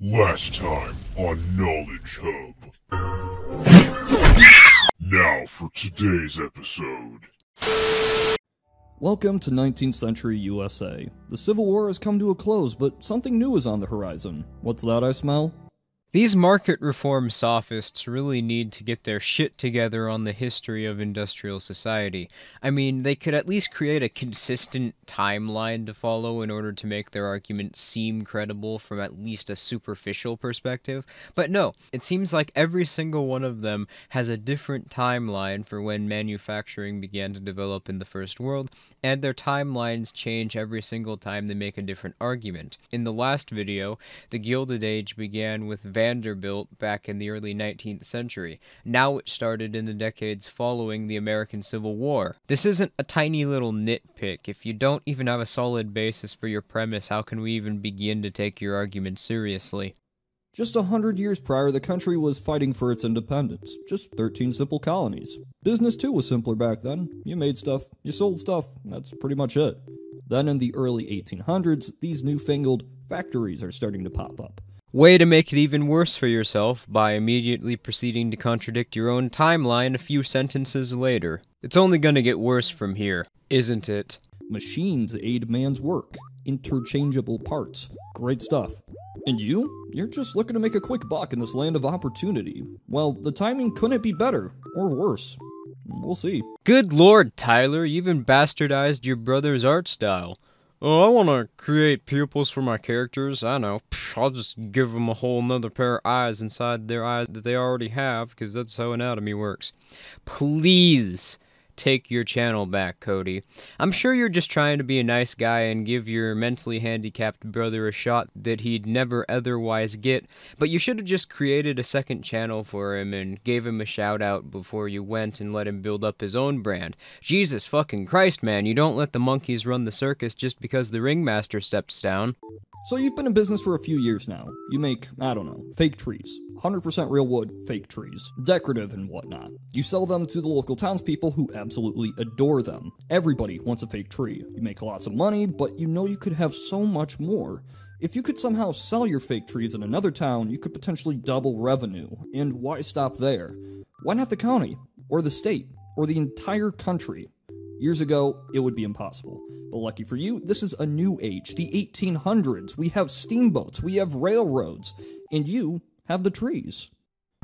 Last time on KnowledgeHub. Now for today's episode. Welcome to 19th century USA. The Civil War has come to a close, but something new is on the horizon. What's that I smell? These market reform sophists really need to get their shit together on the history of industrial society. I mean, they could at least create a consistent timeline to follow in order to make their argument seem credible from at least a superficial perspective. But no, it seems like every single one of them has a different timeline for when manufacturing began to develop in the First World, and their timelines change every single time they make a different argument. In the last video, the Gilded Age began with Vanderbilt back in the early 19th century. Now it started in the decades following the American Civil War. This isn't a tiny little nitpick. If you don't even have a solid basis for your premise, how can we even begin to take your argument seriously? Just 100 years prior, the country was fighting for its independence. Just 13 simple colonies. Business too was simpler back then. You made stuff, you sold stuff, that's pretty much it. Then in the early 1800s, these newfangled factories are starting to pop up. Way to make it even worse for yourself by immediately proceeding to contradict your own timeline a few sentences later. It's only gonna get worse from here, isn't it? Machines aid man's work. Interchangeable parts. Great stuff. And you're just looking to make a quick buck in this land of opportunity. Well, the timing couldn't be better, or worse. We'll see. Good lord, Tyler, you even bastardized your brother's art style. Oh, I want to create pupils for my characters. I know. I'll just give them a whole nother pair of eyes inside their eyes that they already have, because that's how anatomy works. Please take your channel back, Cody. I'm sure you're just trying to be a nice guy and give your mentally handicapped brother a shot that he'd never otherwise get, but you should have just created a second channel for him and gave him a shout out before you went and let him build up his own brand. Jesus fucking Christ, man, you don't let the monkeys run the circus just because the ringmaster steps down. So you've been in business for a few years now. You make, I don't know, fake trees. 100% real wood, fake trees. Decorative and whatnot. You sell them to the local townspeople who absolutely adore them. Everybody wants a fake tree. You make lots of money, but you know you could have so much more. If you could somehow sell your fake trees in another town, you could potentially double revenue. And why stop there? Why not the county? Or the state? Or the entire country? Years ago, it would be impossible. But lucky for you, this is a new age, the 1800s. We have steamboats, we have railroads, and you have the trees.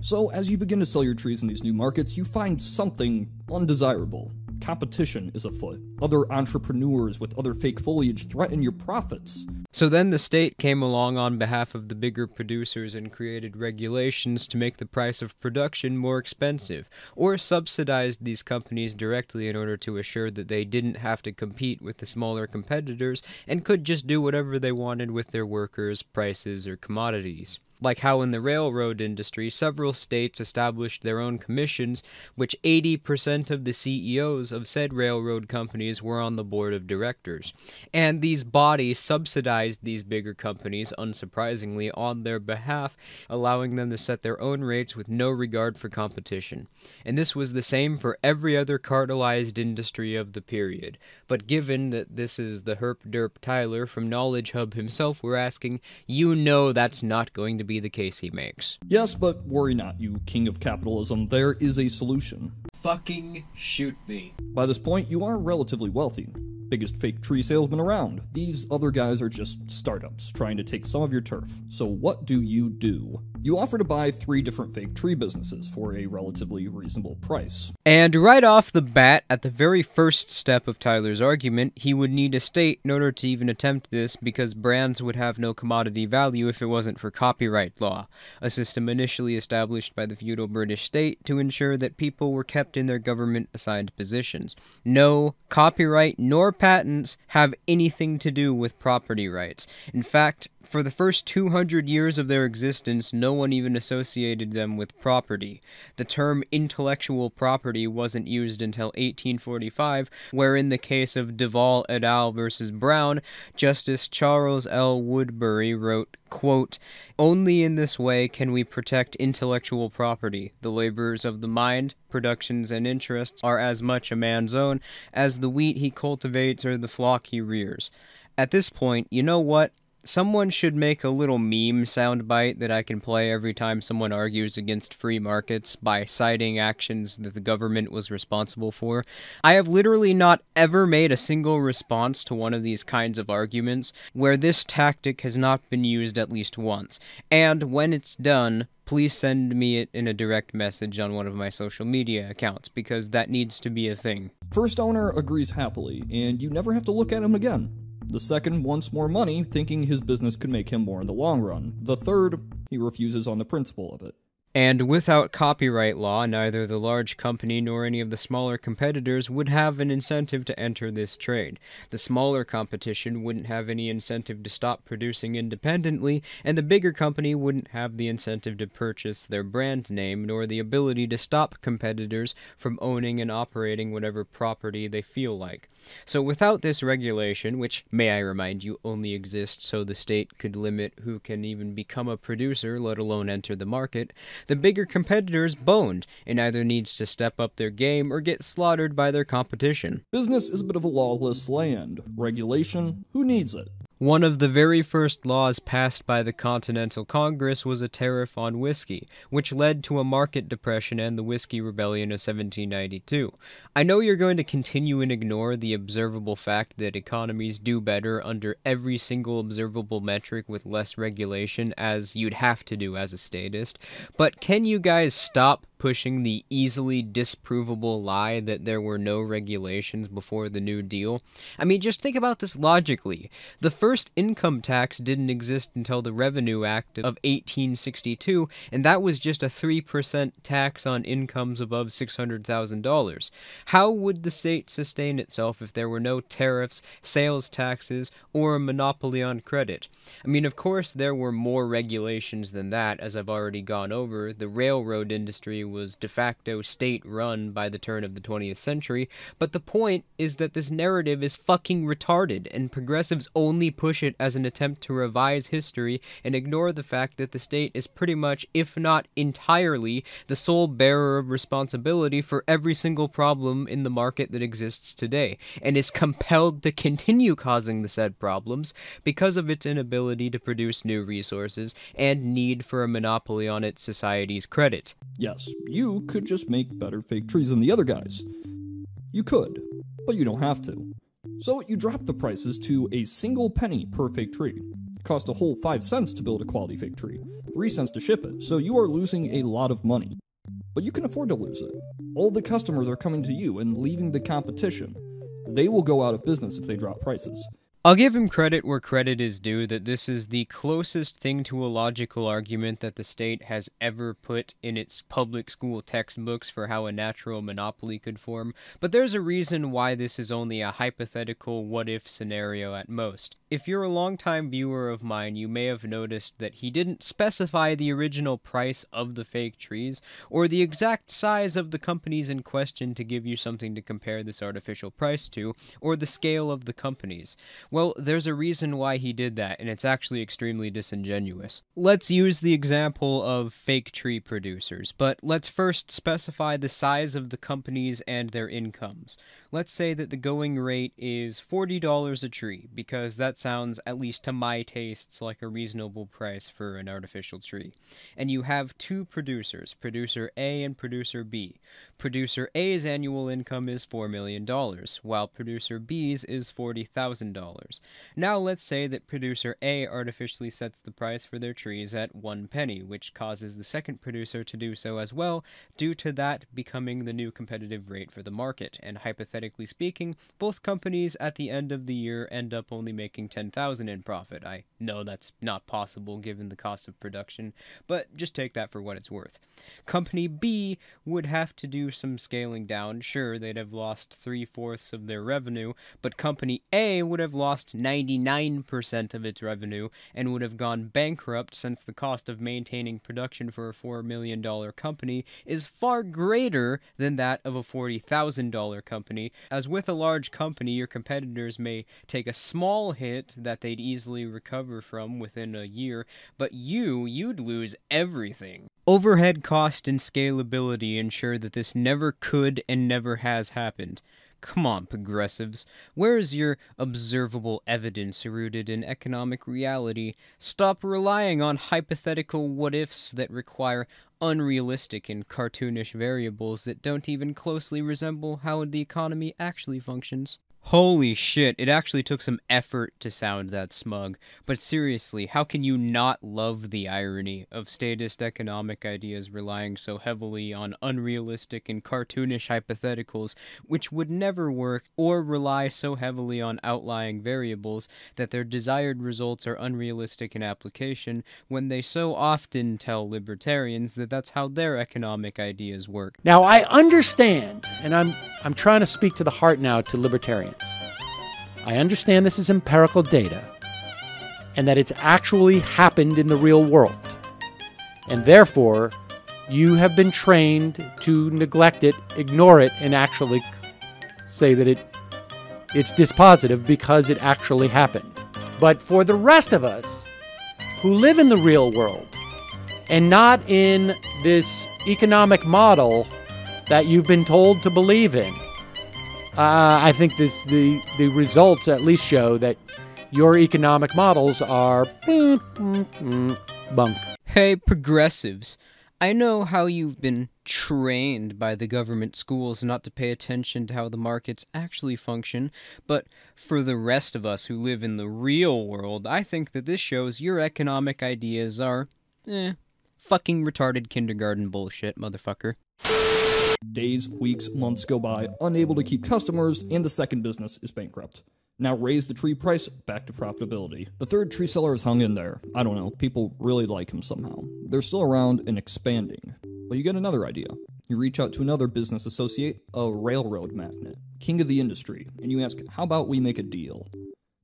So as you begin to sell your trees in these new markets, you find something undesirable. Competition is afoot. Other entrepreneurs with other fake foliage threaten your profits. So then the state came along on behalf of the bigger producers and created regulations to make the price of production more expensive, or subsidized these companies directly in order to assure that they didn't have to compete with the smaller competitors and could just do whatever they wanted with their workers, prices, or commodities. Like how in the railroad industry, several states established their own commissions, which 80% of the CEOs of said railroad companies were on the board of directors. And these bodies subsidized these bigger companies, unsurprisingly, on their behalf, allowing them to set their own rates with no regard for competition. And this was the same for every other cartelized industry of the period. But given that this is the Herp Derp Tyler from KnowledgeHub himself, we're asking, you know that's not going to be the case he makes. Yes, but worry not, you king of capitalism. There is a solution. Fucking shoot me. By this point, you are relatively wealthy. Biggest fake tree salesman around. These other guys are just startups trying to take some of your turf. So what do? You offer to buy 3 different fake tree businesses for a relatively reasonable price. And right off the bat, at the very first step of Tyler's argument, he would need a state in order to even attempt this because brands would have no commodity value if it wasn't for copyright law, a system initially established by the feudal British state to ensure that people were kept in their government-assigned positions. No copyright nor patents have anything to do with property rights. In fact, for the first 200 years of their existence, no one even associated them with property. The term intellectual property wasn't used until 1845, where in the case of Duval et al. Versus Brown, Justice Charles L. Woodbury wrote, quote, "Only in this way can we protect intellectual property. The labors of the mind, productions, and interests are as much a man's own as the wheat he cultivates or the flock he rears." At this point, you know what? Someone should make a little meme soundbite that I can play every time someone argues against free markets by citing actions that the government was responsible for. I have literally not ever made a single response to one of these kinds of arguments where this tactic has not been used at least once. And when it's done, please send me it in a direct message on one of my social media accounts, because that needs to be a thing. First owner agrees happily, and you never have to look at him again. The second wants more money, thinking his business could make him more in the long run. The third, he refuses on the principle of it. And without copyright law, neither the large company nor any of the smaller competitors would have an incentive to enter this trade. The smaller competition wouldn't have any incentive to stop producing independently, and the bigger company wouldn't have the incentive to purchase their brand name, nor the ability to stop competitors from owning and operating whatever property they feel like. So without this regulation, which, may I remind you, only exists so the state could limit who can even become a producer, let alone enter the market, the bigger competitors boned, and either needs to step up their game or get slaughtered by their competition. Business is a bit of a lawless land. Regulation? Who needs it? One of the very first laws passed by the Continental Congress was a tariff on whiskey, which led to a market depression and the Whiskey Rebellion of 1792. I know you're going to continue and ignore the observable fact that economies do better under every single observable metric with less regulation, as you'd have to do as a statist, but can you guys stop pushing the easily disprovable lie that there were no regulations before the New Deal? I mean, just think about this logically. The first income tax didn't exist until the Revenue Act of 1862, and that was just a 3% tax on incomes above $600,000. How would the state sustain itself if there were no tariffs, sales taxes, or a monopoly on credit? I mean, of course, there were more regulations than that, as I've already gone over. The railroad industry was de facto state-run by the turn of the 20th century, but the point is that this narrative is fucking retarded, and progressives only push it as an attempt to revise history and ignore the fact that the state is pretty much, if not entirely, the sole bearer of responsibility for every single problem in the market that exists today, and is compelled to continue causing the said problems because of its inability to produce new resources and need for a monopoly on its society's credit. Yes, you could just make better fake trees than the other guys. You could, but you don't have to. So you drop the prices to a single penny per fake tree. It costs a whole 5 cents to build a quality fake tree, 3 cents to ship it, so you are losing a lot of money. But you can afford to lose it. All the customers are coming to you and leaving the competition. They will go out of business if they drop prices. I'll give him credit where credit is due that this is the closest thing to a logical argument that the state has ever put in its public school textbooks for how a natural monopoly could form, but there's a reason why this is only a hypothetical what-if scenario at most. If you're a longtime viewer of mine, you may have noticed that he didn't specify the original price of the fake trees, or the exact size of the companies in question to give you something to compare this artificial price to, or the scale of the companies. Well, there's a reason why he did that, and it's actually extremely disingenuous. Let's use the example of fake tree producers, but let's first specify the size of the companies and their incomes. Let's say that the going rate is $40 a tree, because that sounds, at least to my tastes, like a reasonable price for an artificial tree. And you have two producers, producer A and producer B. Producer A's annual income is $4 million, while producer B's is $40,000. Now let's say that producer A artificially sets the price for their trees at 1 penny, which causes the second producer to do so as well, due to that becoming the new competitive rate for the market, and hypothetically speaking, both companies at the end of the year end up only making $10,000 in profit. I know that's not possible given the cost of production, but just take that for what it's worth. Company B would have to do some scaling down. Sure, they'd have lost 3/4 of their revenue, but Company A would have lost 99% of its revenue and would have gone bankrupt, since the cost of maintaining production for a $4 million company is far greater than that of a $40,000 company. As with a large company, your competitors may take a small hit that they'd easily recover from within a year, but you'd lose everything. Overhead cost and scalability ensure that this never could and never has happened. Come on, progressives. Where is your observable evidence rooted in economic reality? Stop relying on hypothetical what-ifs that require unrealistic and cartoonish variables that don't even closely resemble how the economy actually functions. Holy shit, it actually took some effort to sound that smug. But seriously, how can you not love the irony of statist economic ideas relying so heavily on unrealistic and cartoonish hypotheticals which would never work, or rely so heavily on outlying variables that their desired results are unrealistic in application, when they so often tell libertarians that that's how their economic ideas work? Now, I understand, and I'm trying to speak to the heart now to libertarians. I understand this is empirical data and that it's actually happened in the real world. And therefore, you have been trained to neglect it, ignore it, and actually say that it's dispositive because it actually happened. But for the rest of us who live in the real world and not in this economic model that you've been told to believe in, I think the results at least show that your economic models are bunk. Hey, progressives. I know how you've been trained by the government schools not to pay attention to how the markets actually function, but for the rest of us who live in the real world, I think that this shows your economic ideas are, fucking retarded kindergarten bullshit, motherfucker. Days, weeks, months go by, unable to keep customers, and the second business is bankrupt. Now raise the tree price back to profitability. The third tree seller has hung in there. I don't know, people really like him somehow. They're still around and expanding. But you get another idea. You reach out to another business associate, a railroad magnate, king of the industry, and you ask, how about we make a deal?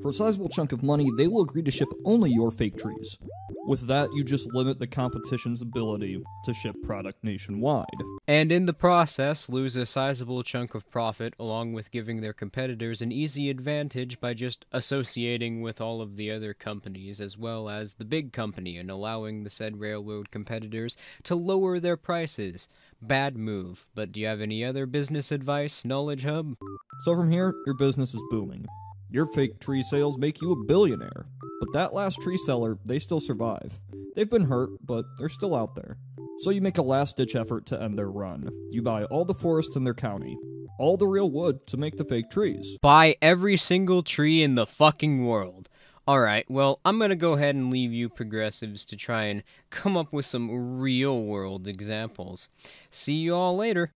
For a sizable chunk of money, they will agree to ship only your fake trees. With that, you just limit the competition's ability to ship product nationwide. And in the process, lose a sizable chunk of profit, along with giving their competitors an easy advantage by just associating with all of the other companies, as well as the big company, and allowing the said railroad competitors to lower their prices. Bad move, but do you have any other business advice, KnowledgeHub? So from here, your business is booming. Your fake tree sales make you a billionaire. But that last tree seller, they still survive. They've been hurt, but they're still out there. So you make a last-ditch effort to end their run. You buy all the forests in their county, all the real wood to make the fake trees. Buy every single tree in the fucking world. Alright, well, I'm gonna go ahead and leave you progressives to try and come up with some real-world examples. See you all later.